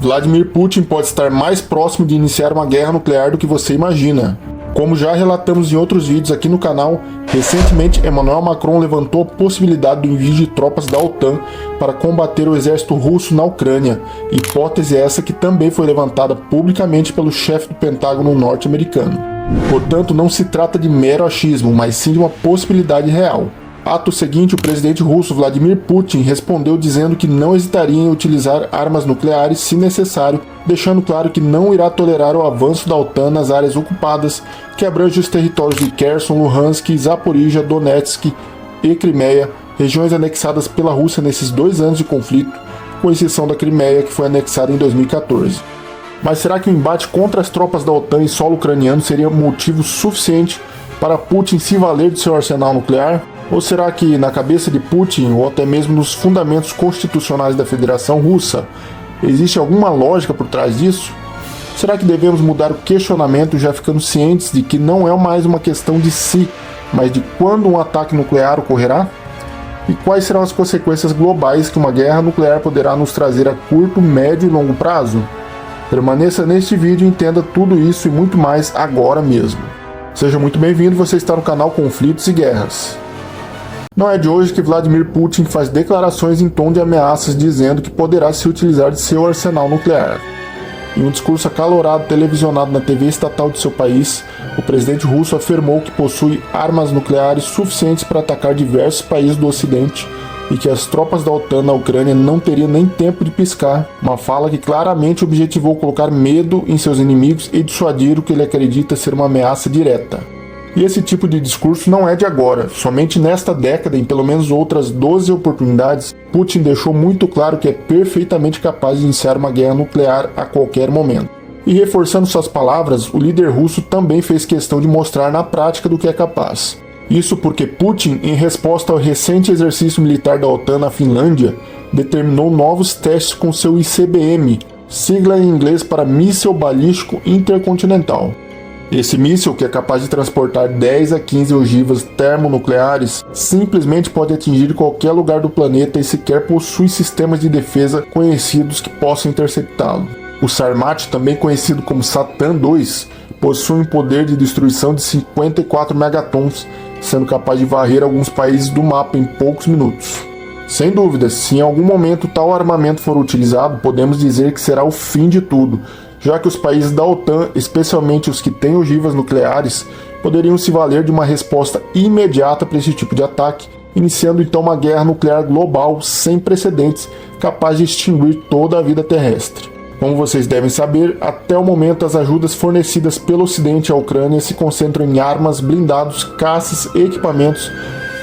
Vladimir Putin pode estar mais próximo de iniciar uma guerra nuclear do que você imagina. Como já relatamos em outros vídeos aqui no canal, recentemente Emmanuel Macron levantou a possibilidade do envio de tropas da OTAN para combater o exército russo na Ucrânia, hipótese essa que também foi levantada publicamente pelo chefe do Pentágono norte-americano. Portanto, não se trata de mero achismo, mas sim de uma possibilidade real. Ato seguinte, o presidente russo Vladimir Putin respondeu dizendo que não hesitaria em utilizar armas nucleares se necessário, deixando claro que não irá tolerar o avanço da OTAN nas áreas ocupadas, que abrange os territórios de Kherson, Luhansk, Zaporizhia, Donetsk e Crimeia, regiões anexadas pela Rússia nesses 2 anos de conflito, com exceção da Crimeia, que foi anexada em 2014. Mas será que o embate contra as tropas da OTAN em solo ucraniano seria motivo suficiente para Putin se valer de seu arsenal nuclear? Ou será que, na cabeça de Putin, ou até mesmo nos fundamentos constitucionais da Federação Russa, existe alguma lógica por trás disso? Será que devemos mudar o questionamento já ficando cientes de que não é mais uma questão de se, mas de quando um ataque nuclear ocorrerá? E quais serão as consequências globais que uma guerra nuclear poderá nos trazer a curto, médio e longo prazo? Permaneça neste vídeo e entenda tudo isso e muito mais agora mesmo. Seja muito bem-vindo, você está no canal Conflitos e Guerras. Não é de hoje que Vladimir Putin faz declarações em tom de ameaças dizendo que poderá se utilizar de seu arsenal nuclear. Em um discurso acalorado televisionado na TV estatal de seu país, o presidente russo afirmou que possui armas nucleares suficientes para atacar diversos países do Ocidente e que as tropas da OTAN na Ucrânia não teriam nem tempo de piscar, uma fala que claramente objetivou colocar medo em seus inimigos e dissuadir o que ele acredita ser uma ameaça direta. E esse tipo de discurso não é de agora. Somente nesta década, em pelo menos outras 12 oportunidades, Putin deixou muito claro que é perfeitamente capaz de iniciar uma guerra nuclear a qualquer momento. E reforçando suas palavras, o líder russo também fez questão de mostrar na prática do que é capaz. Isso porque Putin, em resposta ao recente exercício militar da OTAN na Finlândia, determinou novos testes com seu ICBM, sigla em inglês para Míssil Balístico Intercontinental. Esse míssil, que é capaz de transportar 10 a 15 ogivas termonucleares, simplesmente pode atingir qualquer lugar do planeta e sequer possui sistemas de defesa conhecidos que possam interceptá-lo. O Sarmat, também conhecido como Satan II, possui um poder de destruição de 54 megatons, sendo capaz de varrer alguns países do mapa em poucos minutos. Sem dúvida, se em algum momento tal armamento for utilizado, podemos dizer que será o fim de tudo, já que os países da OTAN, especialmente os que têm ogivas nucleares, poderiam se valer de uma resposta imediata para esse tipo de ataque, iniciando então uma guerra nuclear global sem precedentes, capaz de extinguir toda a vida terrestre. Como vocês devem saber, até o momento as ajudas fornecidas pelo Ocidente à Ucrânia se concentram em armas, blindados, caças, equipamentos,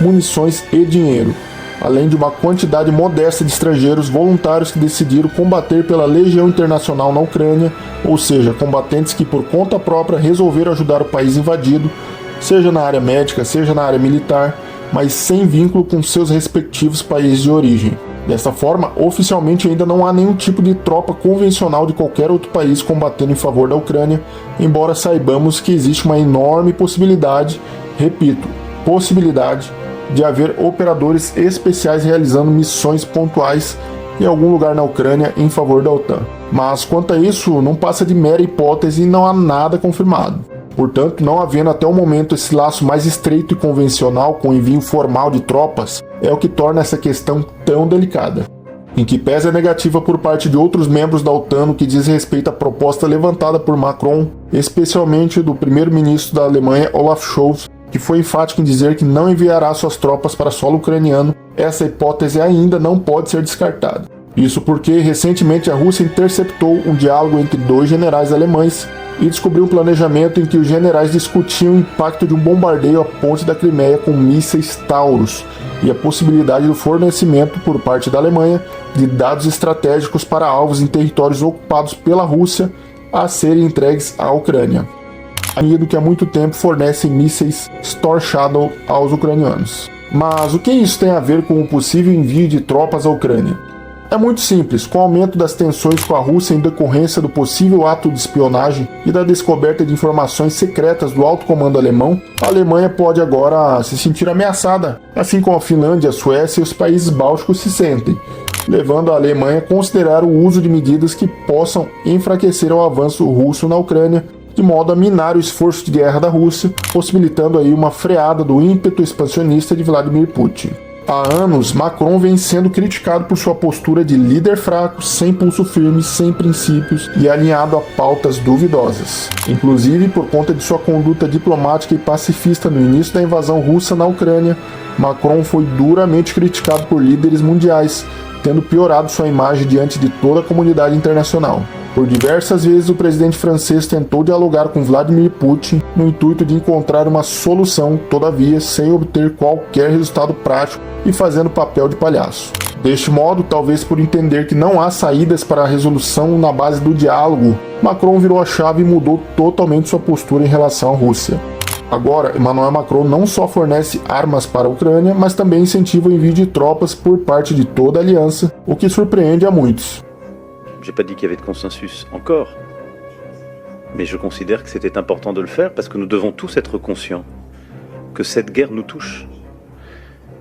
munições e dinheiro, além de uma quantidade modesta de estrangeiros voluntários que decidiram combater pela Legião Internacional na Ucrânia, ou seja, combatentes que por conta própria resolveram ajudar o país invadido, seja na área médica, seja na área militar, mas sem vínculo com seus respectivos países de origem. Desta forma, oficialmente ainda não há nenhum tipo de tropa convencional de qualquer outro país combatendo em favor da Ucrânia, embora saibamos que existe uma enorme possibilidade, repito, possibilidade, de haver operadores especiais realizando missões pontuais em algum lugar na Ucrânia em favor da OTAN. Mas quanto a isso, não passa de mera hipótese e não há nada confirmado. Portanto, não havendo até o momento esse laço mais estreito e convencional com o envio formal de tropas, é o que torna essa questão tão delicada. Em que pese a negativa por parte de outros membros da OTAN no que diz respeito à proposta levantada por Macron, especialmente do primeiro-ministro da Alemanha, Olaf Scholz, que foi enfático em dizer que não enviará suas tropas para solo ucraniano, essa hipótese ainda não pode ser descartada. Isso porque, recentemente, a Rússia interceptou um diálogo entre 2 generais alemães e descobriu um planejamento em que os generais discutiam o impacto de um bombardeio à ponte da Crimeia com mísseis Taurus e a possibilidade do fornecimento por parte da Alemanha de dados estratégicos para alvos em territórios ocupados pela Rússia a serem entregues à Ucrânia, amigo que há muito tempo fornecem mísseis Storm Shadow aos ucranianos. Mas o que isso tem a ver com o possível envio de tropas à Ucrânia? É muito simples. Com o aumento das tensões com a Rússia em decorrência do possível ato de espionagem e da descoberta de informações secretas do alto comando alemão, a Alemanha pode agora se sentir ameaçada, assim como a Finlândia, a Suécia e os países bálticos se sentem. levando a Alemanha a considerar o uso de medidas que possam enfraquecer o avanço russo na Ucrânia, de modo a minar o esforço de guerra da Rússia, possibilitando aí uma freada do ímpeto expansionista de Vladimir Putin. Há anos, Macron vem sendo criticado por sua postura de líder fraco, sem pulso firme, sem princípios e alinhado a pautas duvidosas. Inclusive, por conta de sua conduta diplomática e pacifista no início da invasão russa na Ucrânia, Macron foi duramente criticado por líderes mundiais, tendo piorado sua imagem diante de toda a comunidade internacional. Por diversas vezes, o presidente francês tentou dialogar com Vladimir Putin no intuito de encontrar uma solução, todavia sem obter qualquer resultado prático e fazendo papel de palhaço. Deste modo, talvez por entender que não há saídas para a resolução na base do diálogo, Macron virou a chave e mudou totalmente sua postura em relação à Rússia. Agora, Emmanuel Macron não só fornece armas para a Ucrânia, mas também incentiva o envio de tropas por parte de toda a aliança, o que surpreende a muitos. J'ai pas dit qu'il y avait de consensus encore, mais je considère que c'était important de le faire parce que nous devons tous être conscients que cette guerre nous touche.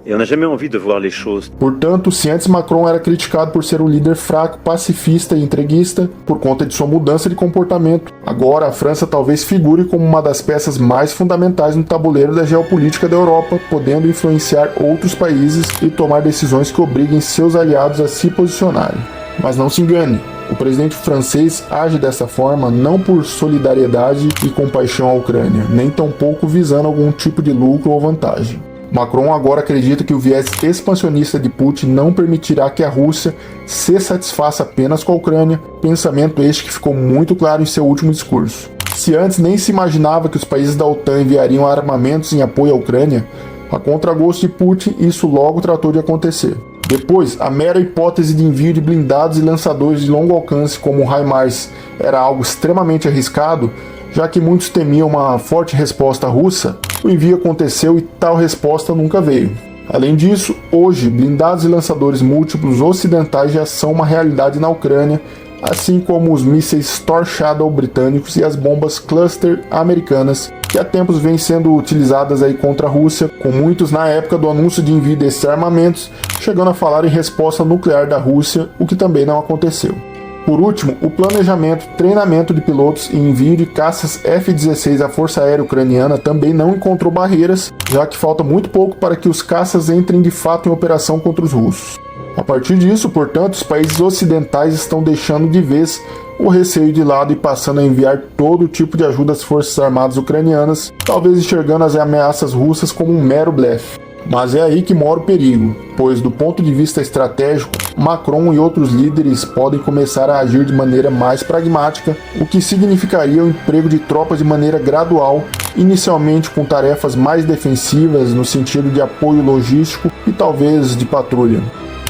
Et on n'a jamais envie de voir les choses. Portanto, se antes Macron era criticado por ser um líder fraco, pacifista e entreguista, por conta de sua mudança de comportamento, agora a França talvez figure como uma das peças mais fundamentais no tabuleiro da geopolítica da Europa, podendo influenciar outros países e tomar decisões que obriguem seus aliados a se posicionarem. Mas não se engane, o presidente francês age dessa forma não por solidariedade e compaixão à Ucrânia, nem tampouco visando algum tipo de lucro ou vantagem. Macron agora acredita que o viés expansionista de Putin não permitirá que a Rússia se satisfaça apenas com a Ucrânia, pensamento este que ficou muito claro em seu último discurso. Se antes nem se imaginava que os países da OTAN enviariam armamentos em apoio à Ucrânia, a contragosto de Putin isso logo tratou de acontecer. Depois, a mera hipótese de envio de blindados e lançadores de longo alcance como o HIMARS era algo extremamente arriscado, já que muitos temiam uma forte resposta russa, o envio aconteceu e tal resposta nunca veio. Além disso, hoje, blindados e lançadores múltiplos ocidentais já são uma realidade na Ucrânia, assim como os mísseis Storm Shadow britânicos e as bombas Cluster americanas, que há tempos vêm sendo utilizadas aí contra a Rússia, com muitos na época do anúncio de envio desses armamentos, chegando a falar em resposta nuclear da Rússia, o que também não aconteceu. Por último, o planejamento, treinamento de pilotos e envio de caças F-16 à Força Aérea Ucraniana também não encontrou barreiras, já que falta muito pouco para que os caças entrem de fato em operação contra os russos. A partir disso, portanto, os países ocidentais estão deixando de vez o receio de lado e passando a enviar todo tipo de ajuda às forças armadas ucranianas, talvez enxergando as ameaças russas como um mero blefe. Mas é aí que mora o perigo, pois do ponto de vista estratégico, Macron e outros líderes podem começar a agir de maneira mais pragmática, o que significaria o emprego de tropas de maneira gradual, inicialmente com tarefas mais defensivas no sentido de apoio logístico e talvez de patrulha.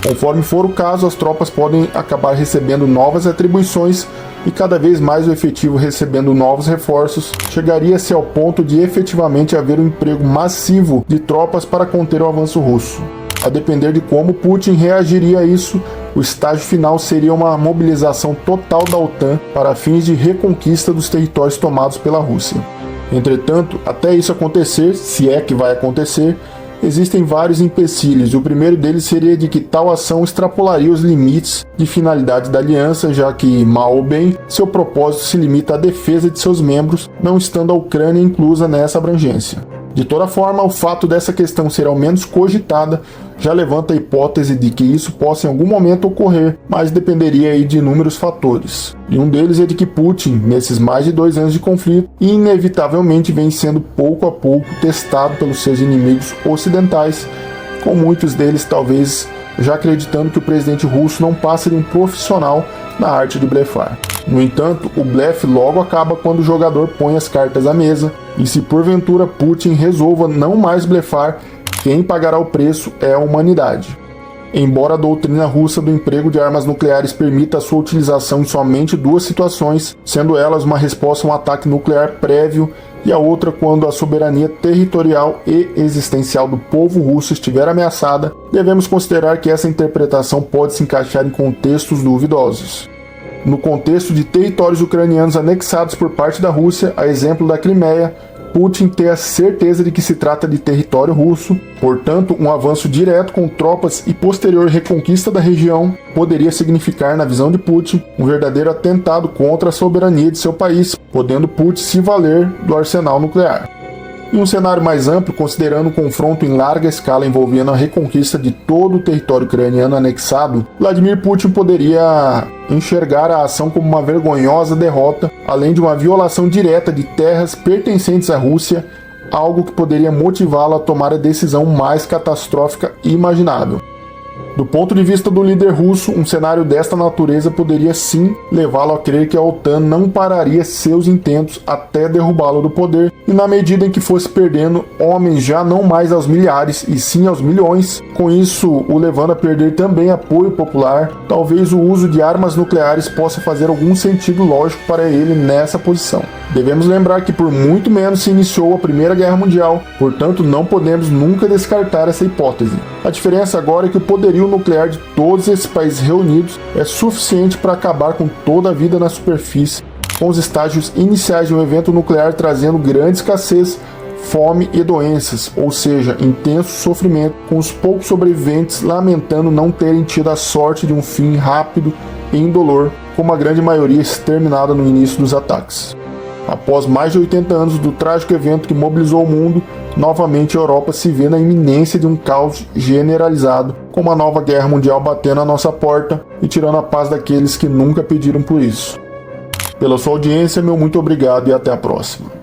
Conforme for o caso, as tropas podem acabar recebendo novas atribuições e cada vez mais o efetivo recebendo novos reforços, chegaria-se ao ponto de efetivamente haver um emprego massivo de tropas para conter o avanço russo. A depender de como Putin reagiria a isso, o estágio final seria uma mobilização total da OTAN para fins de reconquista dos territórios tomados pela Rússia. Entretanto, até isso acontecer, se é que vai acontecer, existem vários empecilhos, e o primeiro deles seria de que tal ação extrapolaria os limites de finalidade da aliança, já que, mal ou bem, seu propósito se limita à defesa de seus membros, não estando a Ucrânia inclusa nessa abrangência. De toda forma, o fato dessa questão ser ao menos cogitada já levanta a hipótese de que isso possa em algum momento ocorrer, mas dependeria aí de inúmeros fatores. E um deles é de que Putin, nesses mais de 2 anos de conflito, inevitavelmente vem sendo pouco a pouco testado pelos seus inimigos ocidentais, com muitos deles talvez já acreditando que o presidente russo não passa de um profissional na arte de blefar. No entanto, o blefe logo acaba quando o jogador põe as cartas à mesa, e se porventura Putin resolva não mais blefar, quem pagará o preço é a humanidade. Embora a doutrina russa do emprego de armas nucleares permita a sua utilização em somente 2 situações, sendo elas uma resposta a um ataque nuclear prévio e a outra quando a soberania territorial e existencial do povo russo estiver ameaçada, devemos considerar que essa interpretação pode se encaixar em contextos duvidosos. No contexto de territórios ucranianos anexados por parte da Rússia, a exemplo da Crimeia, Putin ter a certeza de que se trata de território russo, portanto, um avanço direto com tropas e posterior reconquista da região poderia significar, na visão de Putin, um verdadeiro atentado contra a soberania de seu país, podendo Putin se valer do arsenal nuclear. Em um cenário mais amplo, considerando um confronto em larga escala envolvendo a reconquista de todo o território ucraniano anexado, Vladimir Putin poderia enxergar a ação como uma vergonhosa derrota, além de uma violação direta de terras pertencentes à Rússia, algo que poderia motivá-lo a tomar a decisão mais catastrófica imaginável. Do ponto de vista do líder russo, um cenário desta natureza poderia sim levá-lo a crer que a OTAN não pararia seus intentos até derrubá-lo do poder, e na medida em que fosse perdendo homens já não mais aos milhares e sim aos milhões, com isso o levando a perder também apoio popular, talvez o uso de armas nucleares possa fazer algum sentido lógico para ele nessa posição. Devemos lembrar que por muito menos se iniciou a Primeira Guerra Mundial, portanto não podemos nunca descartar essa hipótese. A diferença agora é que o poderio nuclear de todos esses países reunidos é suficiente para acabar com toda a vida na superfície, com os estágios iniciais de um evento nuclear trazendo grande escassez, fome e doenças, ou seja, intenso sofrimento, com os poucos sobreviventes lamentando não terem tido a sorte de um fim rápido e indolor, como a grande maioria exterminada no início dos ataques. Após mais de 80 anos do trágico evento que mobilizou o mundo, novamente a Europa se vê na iminência de um caos generalizado, com uma nova guerra mundial batendo à nossa porta e tirando a paz daqueles que nunca pediram por isso. Pela sua audiência, meu muito obrigado e até a próxima.